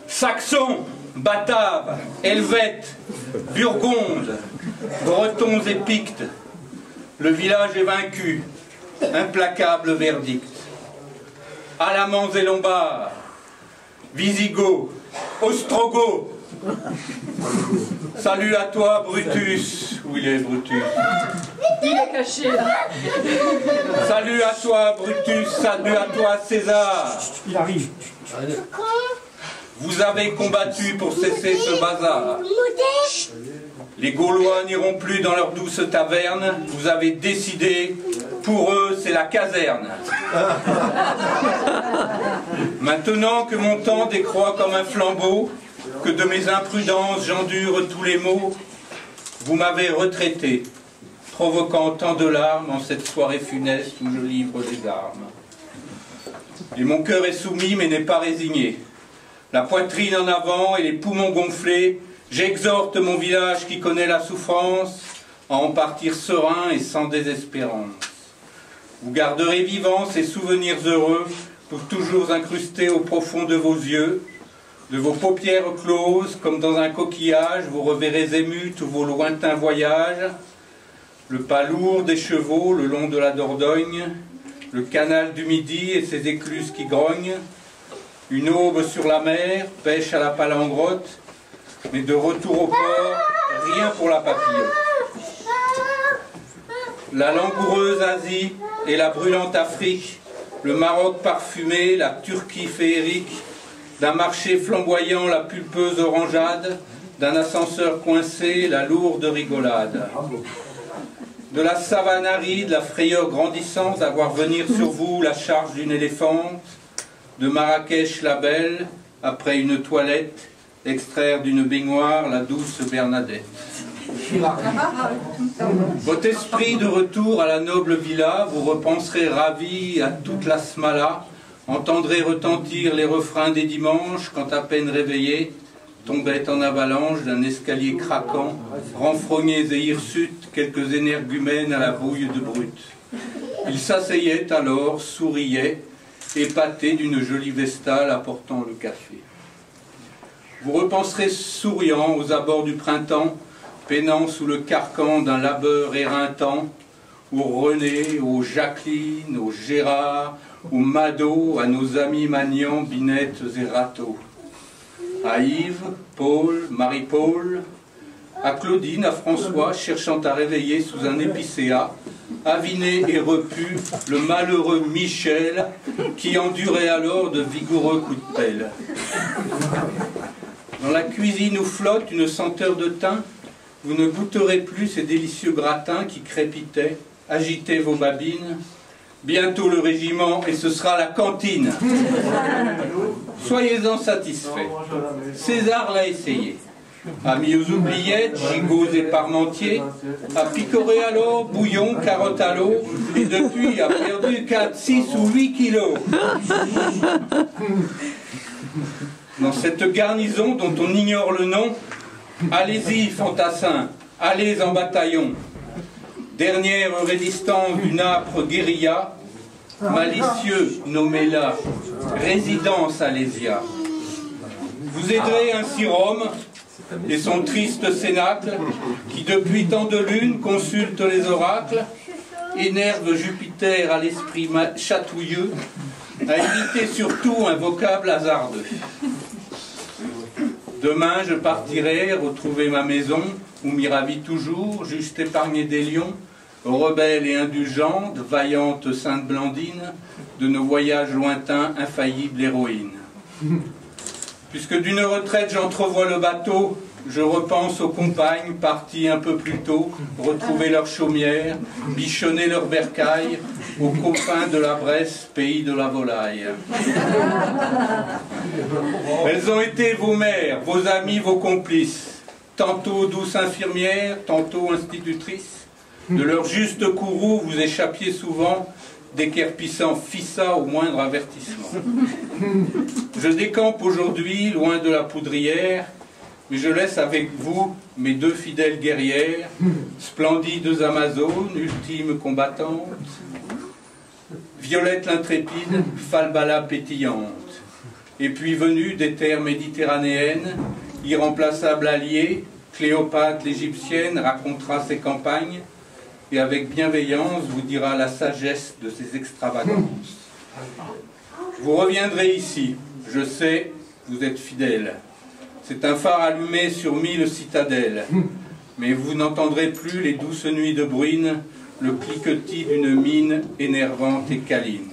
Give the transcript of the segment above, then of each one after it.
Saxons, Bataves, Helvètes, Burgondes, Bretons et Pictes, le village est vaincu, implacable verdict. Alamans et Lombards, Visigoths, Ostrogoths, salut à toi Brutus. Où il est Brutus? Il est caché là. Salut à toi Brutus, salut à toi César. Il arrive. Vous avez combattu pour cesser ce bazar. Les Gaulois n'iront plus dans leur douce taverne. Vous avez décidé, pour eux c'est la caserne. Maintenant que mon temps décroît comme un flambeau, que de mes imprudences j'endure tous les maux, vous m'avez retraité, provoquant tant de larmes en cette soirée funeste où je livre des armes. Et mon cœur est soumis mais n'est pas résigné. La poitrine en avant et les poumons gonflés, j'exhorte mon village qui connaît la souffrance à en partir serein et sans désespérance. Vous garderez vivants ces souvenirs heureux pour toujours incrustés au profond de vos yeux. De vos paupières closes, comme dans un coquillage, vous reverrez émus tous vos lointains voyages. Le pas lourd des chevaux le long de la Dordogne, le canal du Midi et ses écluses qui grognent. Une aube sur la mer, pêche à la palangrotte, mais de retour au port, rien pour la papillote. La langoureuse Asie et la brûlante Afrique, le Maroc parfumé, la Turquie féerique, d'un marché flamboyant la pulpeuse orangeade, d'un ascenseur coincé la lourde rigolade. De la savane aride, la frayeur grandissante à voir venir sur vous la charge d'une éléphante, de Marrakech la belle, après une toilette, extraire d'une baignoire la douce Bernadette. Votre esprit de retour à la noble villa, vous repenserez ravi à toute la smala, entendrez retentir les refrains des dimanches quand à peine réveillés, tombaient en avalanche d'un escalier craquant, renfrognés et hirsutes, quelques énergumènes à la bouille de brut. Ils s'asseyaient alors, souriaient, épatés d'une jolie vestale apportant le café. Vous repenserez souriant aux abords du printemps, peinant sous le carcan d'un labeur éreintant, aux René, aux Jacqueline, aux Gérard, aux Mado, à nos amis Magnan, Binettes et Rateaux. À Yves, Paul, Marie-Paul, à Claudine, à François, cherchant à réveiller sous un épicéa, aviné et repu, le malheureux Michel, qui endurait alors de vigoureux coups de pelle. Dans la cuisine où flotte une senteur de thym, vous ne goûterez plus ces délicieux gratins qui crépitaient, agitez vos babines. Bientôt le régiment et ce sera la cantine. Soyez-en satisfaits. César l'a essayé. A mis aux oubliettes, gigots et parmentiers, a picoré à l'eau, bouillon, carottes à l'eau, et depuis a perdu 4, 6 ou 8 kilos. Dans cette garnison dont on ignore le nom, allez-y, fantassins, allez en bataillon. Dernière résistance d'une âpre guérilla, malicieux, nommez-la, résidence Alésia. Vous aiderez ainsi Rome et son triste cénacle, qui depuis tant de lunes consulte les oracles, énerve Jupiter à l'esprit chatouilleux, à éviter surtout un vocable hasardeux. Demain je partirai retrouver ma maison, où m'y ravit toujours, juste épargnée des lions, rebelle et indulgente, vaillante sainte Blandine, de nos voyages lointains, infaillible héroïne. Puisque d'une retraite j'entrevois le bateau, je repense aux compagnes parties un peu plus tôt, retrouver leur chaumière, bichonner leur bercaille, aux copains de la Bresse, pays de la volaille. Elles ont été vos mères, vos amis, vos complices, tantôt douces infirmières, tantôt institutrices. De leur juste courroux, vous échappiez souvent, déquerpissant fissa au moindre avertissement. Je décampe aujourd'hui, loin de la poudrière, mais je laisse avec vous mes deux fidèles guerrières, splendides Amazones, ultimes combattantes, Violette l'intrépide, Falbala pétillante, Et puis venu des terres méditerranéennes, irremplaçable allié, Cléopâtre l'égyptienne racontera ses campagnes et avec bienveillance vous dira la sagesse de ses extravagances. Vous reviendrez ici, je sais, vous êtes fidèles. C'est un phare allumé sur 1000 citadelles, mais vous n'entendrez plus les douces nuits de bruine, le cliquetis d'une mine énervante et câline.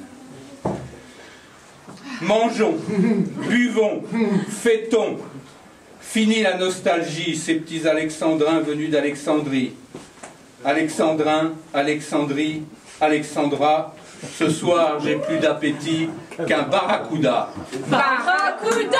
Mangeons, buvons, fêtons. Fini la nostalgie, ces petits alexandrins venus d'Alexandrie. Alexandrin, Alexandrie, Alexandra, ce soir j'ai plus d'appétit qu'un barracuda. Barracuda!